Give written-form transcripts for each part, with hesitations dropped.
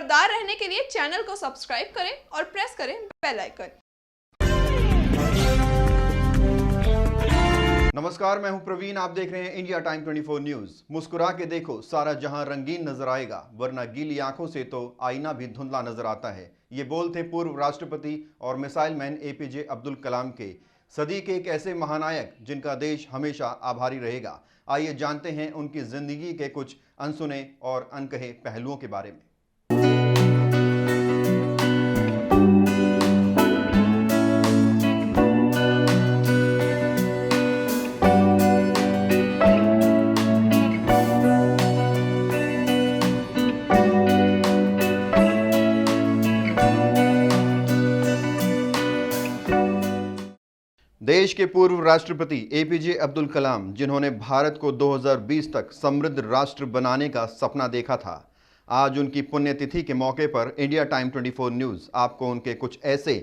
खबरदार रहने के लिए चैनल को सब्सक्राइब करें और प्रेस करें बेल आइकन। नमस्कार, मैं हूं प्रवीण। आप देख रहे हैं इंडिया टाइम 24 न्यूज। मुस्कुरा के देखो, सारा जहां रंगीन नजर आएगा, वरना गीली आंखों से तो आईना भी धुंधला नजर आता है। ये बोल थे पूर्व राष्ट्रपति और missile man APJ Abdul Kalam के, सदी के एक ऐसे महानायक जिनका देश हमेशा आभारी रहेगा। आइए जानते हैं उनकी जिंदगी के कुछ अनसुने और अनकहे पहलुओं के बारे में। देश के पूर्व राष्ट्रपति एपीजे अब्दुल कलाम, जिन्होंने भारत को 2020 तक समृद्ध राष्ट्र बनाने का सपना देखा था, आज उनकी पुण्यतिथि के मौके पर इंडिया टाइम 24 न्यूज़ आपको उनके कुछ ऐसे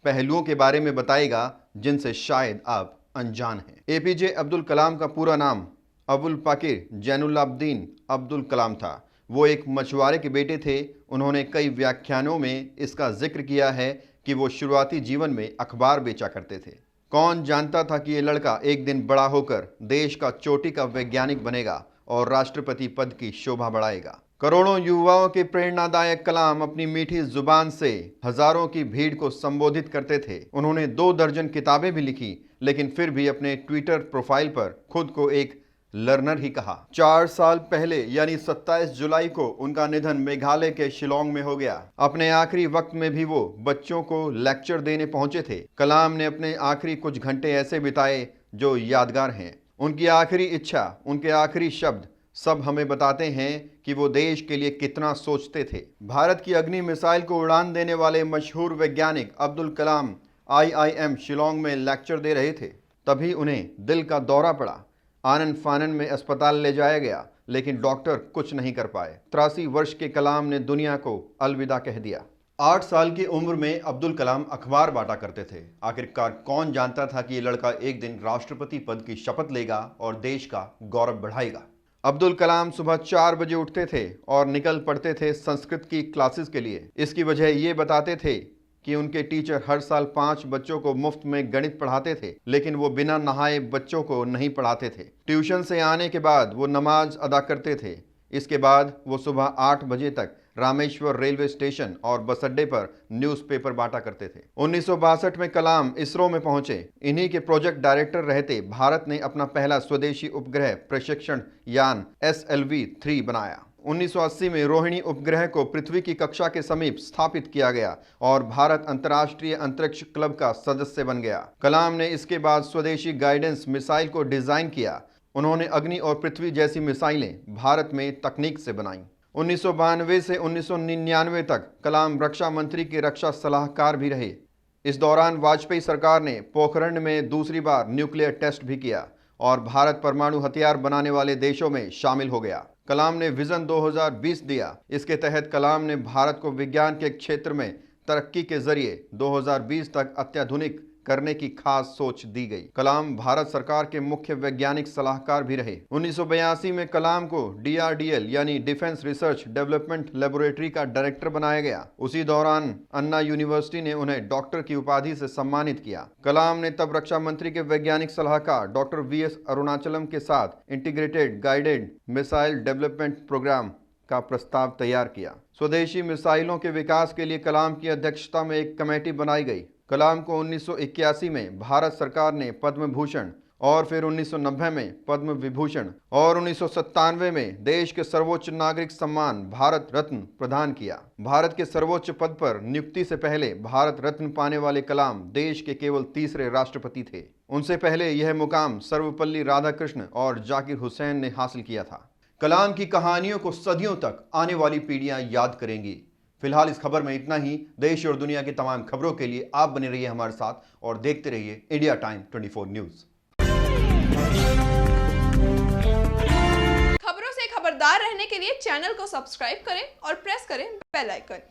पहलुओं के बारे में बताएगा जिनसे शायद आप अनजान हैं। एपीजे अब्दुल कलाम का पूरा नाम अबुल पाकिर जैनुलाब्दीन अब्दुल कलाम था। वो एक मछुआरे के बेटे थे। उन्होंने कई व्याख्यानों में इसका जिक्र किया है कि वो शुरुआती जीवन में अखबार बेचा करते थे। कौन जानता था कि ये लड़का एक दिन बड़ा होकर देश का चोटी का वैज्ञानिक बनेगा और राष्ट्रपति पद की शोभा बढ़ाएगा। करोड़ों युवाओं के प्रेरणादायक कलाम अपनी मीठी जुबान से हजारों की भीड़ को संबोधित करते थे। उन्होंने 2 दर्जन किताबें भी लिखी, लेकिन फिर भी अपने ट्विटर प्रोफाइल पर खुद को एक लर्नर ही कहा। 4 साल पहले यानी 27 जुलाई को उनका निधन मेघालय के शिलोंग में हो गया। अपने आखिरी वक्त में भी वो बच्चों को लेक्चर देने पहुंचे थे। कलाम ने अपने आखिरी कुछ घंटे ऐसे बिताए जो यादगार हैं। उनकी आखिरी इच्छा, उनके आखिरी शब्द सब हमें बताते हैं कि वो देश के लिए कितना सोचते थे। भारत की अग्नि मिसाइल को उड़ान देने वाले मशहूर वैज्ञानिक अब्दुल कलाम IIM शिलोंग में लेक्चर दे रहे थे। तभी उन्हें दिल का दौरा पड़ा। आनन फानन में अस्पताल ले जाया गया, लेकिन डॉक्टर कुछ नहीं कर पाए। 83 वर्ष के कलाम ने दुनिया को अलविदा कह दिया। 8 साल की उम्र में अब्दुल कलाम अखबार बांटा करते थे। आखिरकार कौन जानता था कि ये लड़का एक दिन राष्ट्रपति पद की शपथ लेगा और देश का गौरव बढ़ाएगा। अब्दुल कलाम सुबह 4 बजे उठते थे और निकल पड़ते थे संस्कृत की क्लासेस के लिए। इसकी वजह ये बताते थे कि उनके टीचर हर साल 5 बच्चों को मुफ्त में गणित पढ़ाते थे, लेकिन वो बिना नहाए बच्चों को नहीं पढ़ाते थे। ट्यूशन से आने के बाद वो नमाज अदा करते थे। इसके बाद वो सुबह 8 बजे तक रामेश्वर रेलवे स्टेशन और बस अड्डे पर न्यूज़पेपर बांटा करते थे। 1962 में कलाम इसरो में पहुंचे। इन्हीं के प्रोजेक्ट डायरेक्टर रहते भारत ने अपना पहला स्वदेशी उपग्रह प्रशिक्षण यान SLV-3 बनाया। 1980 में रोहिणी उपग्रह को पृथ्वी की कक्षा के समीप स्थापित किया गया और भारत अंतर्राष्ट्रीय अंतरिक्ष क्लब का सदस्य बन गया। कलाम ने इसके बाद स्वदेशी गाइडेंस मिसाइल को डिजाइन किया। उन्होंने अग्नि और पृथ्वी जैसी मिसाइलें भारत में तकनीक से बनाई। 1992 से 1999 तक कलाम रक्षा मंत्री के रक्षा सलाहकार भी रहे। इस दौरान वाजपेयी सरकार ने पोखरण में दूसरी बार न्यूक्लियर टेस्ट भी किया और भारत परमाणु हथियार बनाने वाले देशों में शामिल हो गया। कलाम ने विजन 2020 दिया। इसके तहत कलाम ने भारत को विज्ञान के क्षेत्र में तरक्की के जरिए 2020 तक अत्याधुनिक करने की खास सोच दी गई। कलाम भारत सरकार के मुख्य वैज्ञानिक सलाहकार भी रहे। 1982 में कलाम को DRDL यानी डिफेंस रिसर्च डेवलपमेंट लेबोरेटरी का डायरेक्टर बनाया गया। उसी दौरान अन्ना यूनिवर्सिटी ने उन्हें डॉक्टर की उपाधि से सम्मानित किया। कलाम ने तब रक्षा मंत्री के वैज्ञानिक सलाहकार डॉक्टर VS अरुणाचलम के साथ integrated guided missile development programme का प्रस्ताव तैयार किया। स्वदेशी मिसाइलों के विकास के लिए कलाम की अध्यक्षता में एक कमेटी बनाई गई। कलाम को 1981 में भारत सरकार ने पद्म भूषण और फिर 1990 में पद्म विभूषण और 1997 में देश के सर्वोच्च नागरिक सम्मान भारत रत्न प्रदान किया। भारत के सर्वोच्च पद पर नियुक्ति से पहले भारत रत्न पाने वाले कलाम देश के केवल 3रे राष्ट्रपति थे। उनसे पहले यह मुकाम सर्वपल्ली राधाकृष्ण और जाकिर हुसैन ने हासिल किया था। कलाम की कहानियों को सदियों तक आने वाली पीढ़ियां याद करेंगी। फिलहाल इस खबर में इतना ही। देश और दुनिया की तमाम खबरों के लिए आप बने रहिए हमारे साथ और देखते रहिए इंडिया टाइम 24 न्यूज़। खबरों से खबरदार रहने के लिए चैनल को सब्सक्राइब करें और प्रेस करें बेल आइकन।